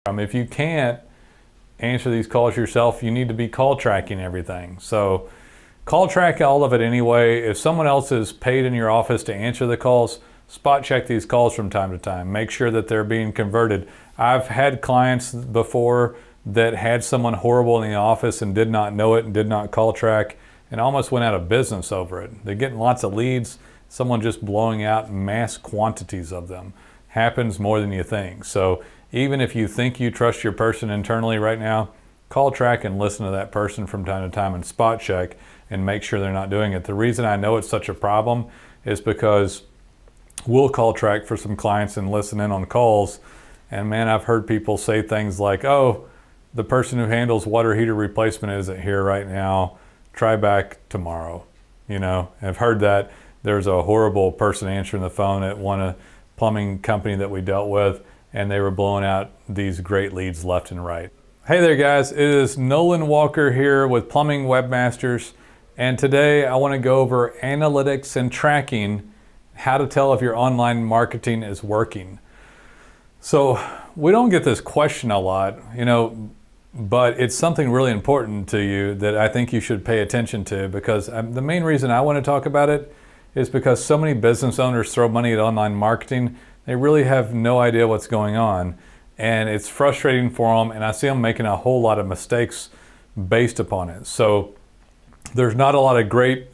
If you can't answer these calls yourself, you need to be call tracking everything. So call track all of it anyway. If someone else is paid in your office to answer the calls, spot check these calls from time to time. Make sure that they're being converted. I've had clients before that had someone horrible in the office and did not know it and did not call track and almost went out of business over it. They're getting lots of leads, someone just blowing out mass quantities of them. Happens more than you think. So even if you think you trust your person internally right now, call track and listen to that person from time to time and spot check and make sure they're not doing it. The reason I know it's such a problem is because we'll call track for some clients and listen in on calls. And man, I've heard people say things like, oh, the person who handles water heater replacement isn't here right now. Try back tomorrow. You know, I've heard that. There's a horrible person answering the phone at one plumbing company that we dealt with, and they were blowing out these great leads left and right. Hey there guys, it is Nolan Walker here with Plumbing Webmasters, and today I want to go over analytics and tracking, how to tell if your online marketing is working. So we don't get this question a lot, you know, but it's something really important to you that I think you should pay attention to, because the main reason I want to talk about it is because so many business owners throw money at online marketing. They really have no idea what's going on, and it's frustrating for them, and I see them making a whole lot of mistakes based upon it. So there's not a lot of great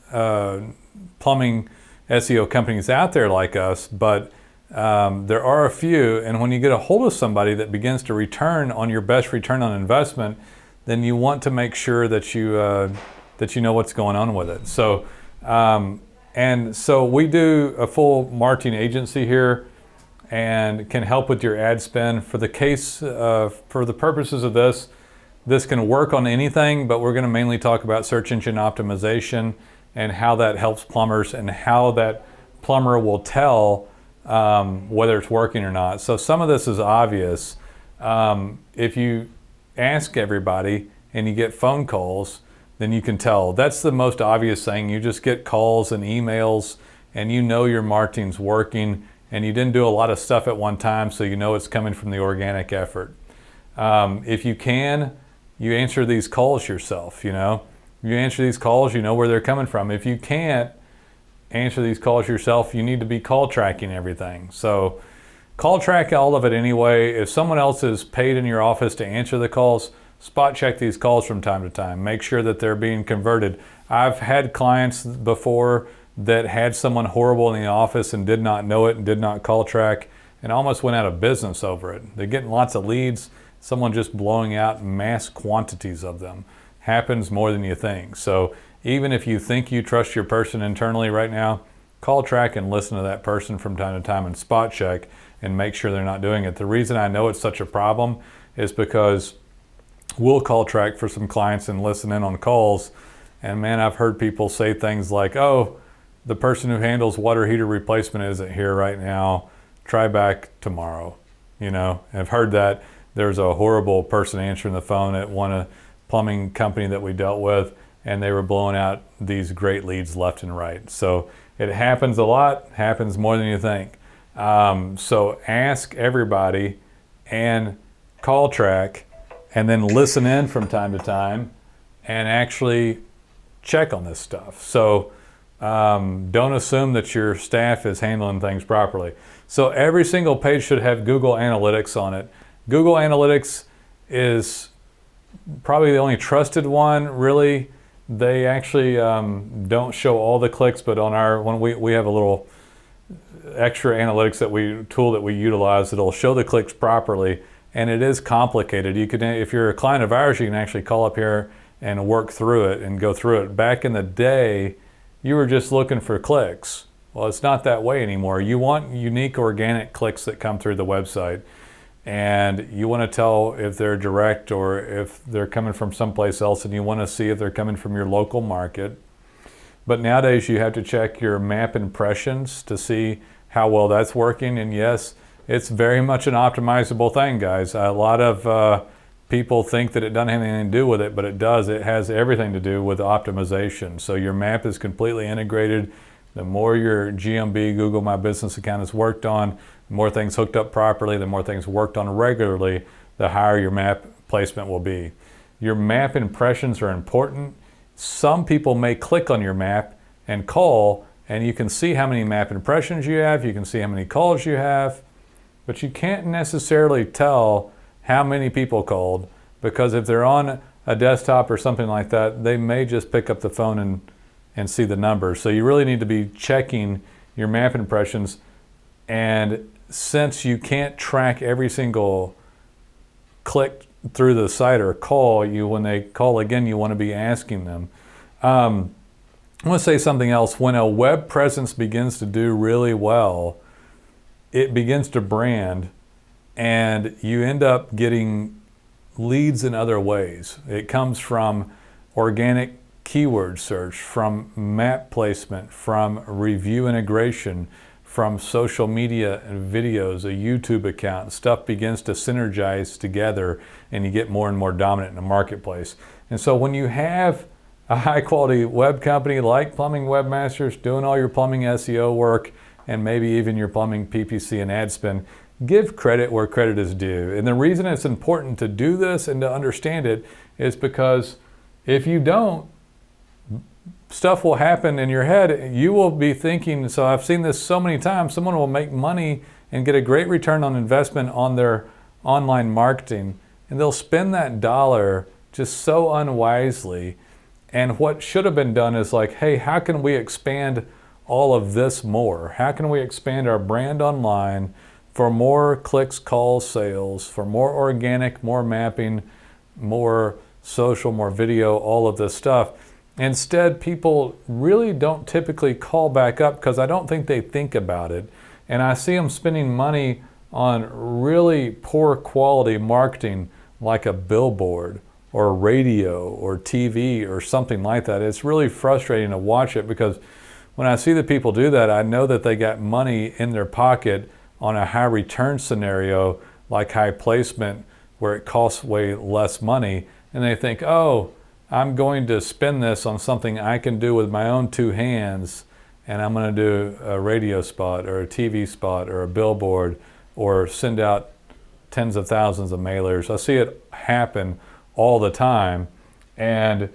plumbing SEO companies out there like us, but there are a few, and when you get a hold of somebody that begins to return on your best return on investment, then you want to make sure that you know what's going on with it. So and so we do a full marketing agency here and can help with your ad spend. For the case, for the purposes of this can work on anything, but we're going to mainly talk about search engine optimization and how that helps plumbers and how that plumber will tell whether it's working or not. So some of this is obvious. If you ask everybody and you get phone calls, then you can tell. That's the most obvious thing. You just get calls and emails and you know your marketing's working, and you didn't do a lot of stuff at one time, so you know it's coming from the organic effort. If you can, you answer these calls yourself, you know. You answer these calls, you know where they're coming from. If you can't answer these calls yourself, you need to be call tracking everything. So call track all of it anyway. If someone else is paid in your office to answer the calls, spot check these calls from time to time. Make sure that they're being converted. I've had clients before that had someone horrible in the office and did not know it and did not call track and almost went out of business over it. They're getting lots of leads, someone just blowing out mass quantities of them. Happens more than you think. So even if you think you trust your person internally right now, call track and listen to that person from time to time and spot check and make sure they're not doing it. The reason I know it's such a problem is because we'll call track for some clients and listen in on calls, and man, I've heard people say things like, oh, the person who handles water heater replacement isn't here right now. Try back tomorrow. You know, I've heard that. There's a horrible person answering the phone at one plumbing company that we dealt with, and they were blowing out these great leads left and right. So it happens a lot, happens more than you think. So ask everybody and call track, and then listen in from time to time and actually check on this stuff. So don't assume that your staff is handling things properly. So every single page should have Google Analytics on it. Google Analytics is probably the only trusted one, really. They actually don't show all the clicks, but on our, when we have a little extra analytics tool that we utilize, it'll show the clicks properly, and it is complicated. You can, if you're a client of ours, you can actually call up here and work through it and go through it. Back in the day, you were just looking for clicks. Well, it's not that way anymore. You want unique organic clicks that come through the website, and you want to tell if they're direct or if they're coming from someplace else, and you want to see if they're coming from your local market. But nowadays you have to check your map impressions to see how well that's working, and yes, it's very much an optimizable thing, guys. A lot of people think that it doesn't have anything to do with it, but it does. It has everything to do with optimization. So your map is completely integrated. The more your GMB, Google My Business account is worked on, the more things hooked up properly, the more things worked on regularly, the higher your map placement will be. Your map impressions are important. Some people may click on your map and call, and you can see how many map impressions you have, you can see how many calls you have, but you can't necessarily tell how many people called, because if they're on a desktop or something like that, they may just pick up the phone and see the numbers. So you really need to be checking your map impressions, and since you can't track every single click through the site or call, when they call again, you want to be asking them. I want to say something else. When a web presence begins to do really well, it begins to brand, and you end up getting leads in other ways. It comes from organic keyword search, from map placement, from review integration, from social media and videos, a YouTube account. Stuff begins to synergize together, and you get more and more dominant in the marketplace. And so when you have a high quality web company like Plumbing Webmasters doing all your plumbing SEO work, and maybe even your plumbing PPC and ad spend, give credit where credit is due. And the reason it's important to do this and to understand it is because if you don't, stuff will happen in your head. You will be thinking, so I've seen this so many times, someone will make money and get a great return on investment on their online marketing, and they'll spend that dollar just so unwisely. And what should have been done is like, hey, how can we expand all of this more? How can we expand our brand online for more clicks, calls, sales, for more organic, more mapping, more social, more video, all of this stuff? Instead, people really don't typically call back up because I don't think they think about it. And I see them spending money on really poor quality marketing like a billboard or radio or TV or something like that. It's really frustrating to watch it, because when I see the people do that, I know that they got money in their pocket on a high return scenario like high placement, where it costs way less money, and they think, oh, I'm going to spend this on something I can do with my own two hands, and I'm going to do a radio spot or a TV spot or a billboard or send out tens of thousands of mailers. I see it happen all the time, and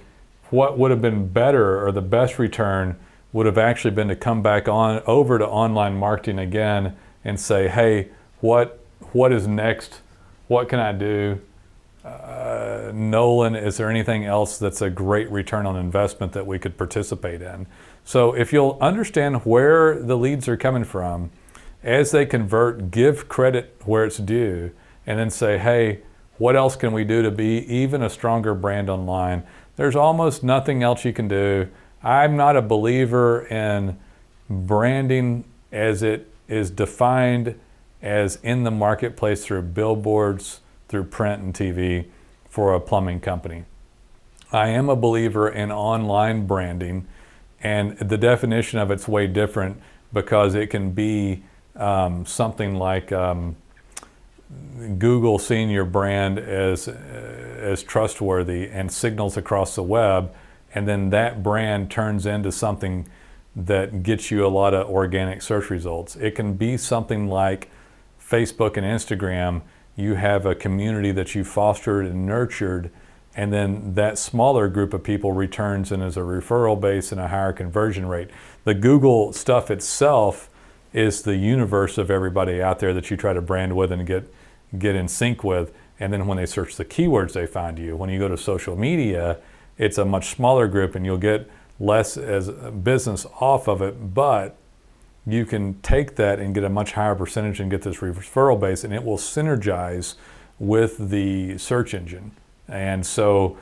what would have been better, or the best return, would have actually been to come back on over to online marketing again and say, hey, what is next? What can I do? Nolan, is there anything else that's a great return on investment that we could participate in? So if you'll understand where the leads are coming from, as they convert, give credit where it's due, and then say, hey, what else can we do to be even a stronger brand online? There's almost nothing else you can do. I'm not a believer in branding as it is defined as in the marketplace through billboards, through print and TV for a plumbing company. I am a believer in online branding, and the definition of it's way different, because it can be something like Google seeing your brand as trustworthy and signals across the web, and then that brand turns into something that gets you a lot of organic search results. It can be something like Facebook and Instagram. You have a community that you fostered and nurtured, and then that smaller group of people returns in as a referral base and a higher conversion rate. The Google stuff itself is the universe of everybody out there that you try to brand with and get in sync with, and then when they search the keywords, they find you. When you go to social media, it's a much smaller group, and you'll get less as a business off of it, but you can take that and get a much higher percentage and get this referral base, and it will synergize with the search engine. And so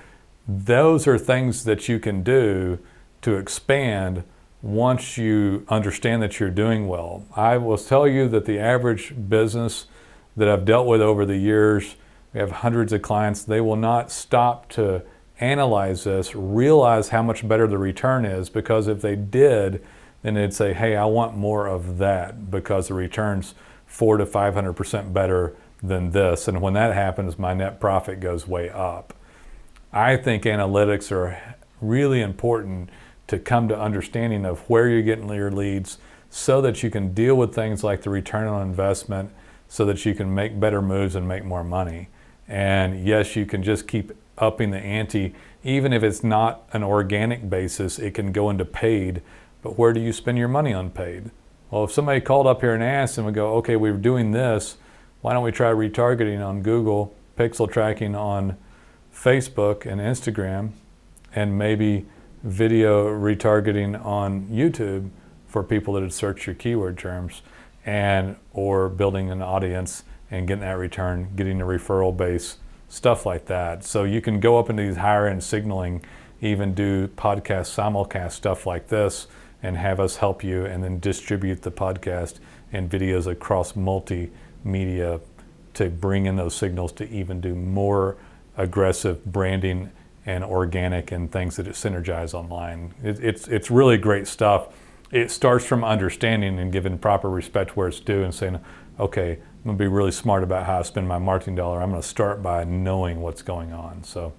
those are things that you can do to expand once you understand that you're doing well. I will tell you that the average business that I've dealt with over the years, we have hundreds of clients, they will not stop to analyze this, realize how much better the return is, because if they did, then they'd say, hey, I want more of that because the return's 400 to 500% better than this. And when that happens, my net profit goes way up. I think analytics are really important to come to understanding of where you're getting your leads, so that you can deal with things like the return on investment, so that you can make better moves and make more money. And yes, you can just keep upping the ante. Even if it's not an organic basis, it can go into paid. But where do you spend your money on paid? Well, if somebody called up here and asked and we go, okay, we're doing this, why don't we try retargeting on Google, pixel tracking on Facebook and Instagram, and maybe video retargeting on YouTube for people that had searched your keyword terms, and or building an audience and getting that return, getting a referral base, stuff like that. So you can go up into these higher end signaling, even do podcast simulcast stuff like this, and have us help you, and then distribute the podcast and videos across multimedia to bring in those signals to even do more aggressive branding and organic and things that it synergize online. It's really great stuff. It starts from understanding and giving proper respect where it's due and saying, okay, I'm gonna be really smart about how I spend my marketing dollar. I'm gonna start by knowing what's going on. So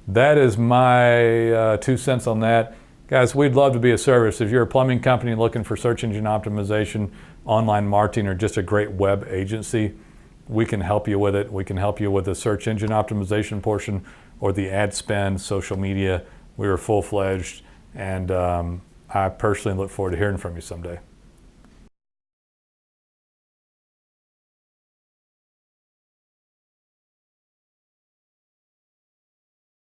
that is my 2 cents on that. Guys, we'd love to be of service. If you're a plumbing company looking for search engine optimization, online marketing, or just a great web agency, we can help you with it. We can help you with the search engine optimization portion or the ad spend, social media. We are full-fledged, and I personally look forward to hearing from you someday.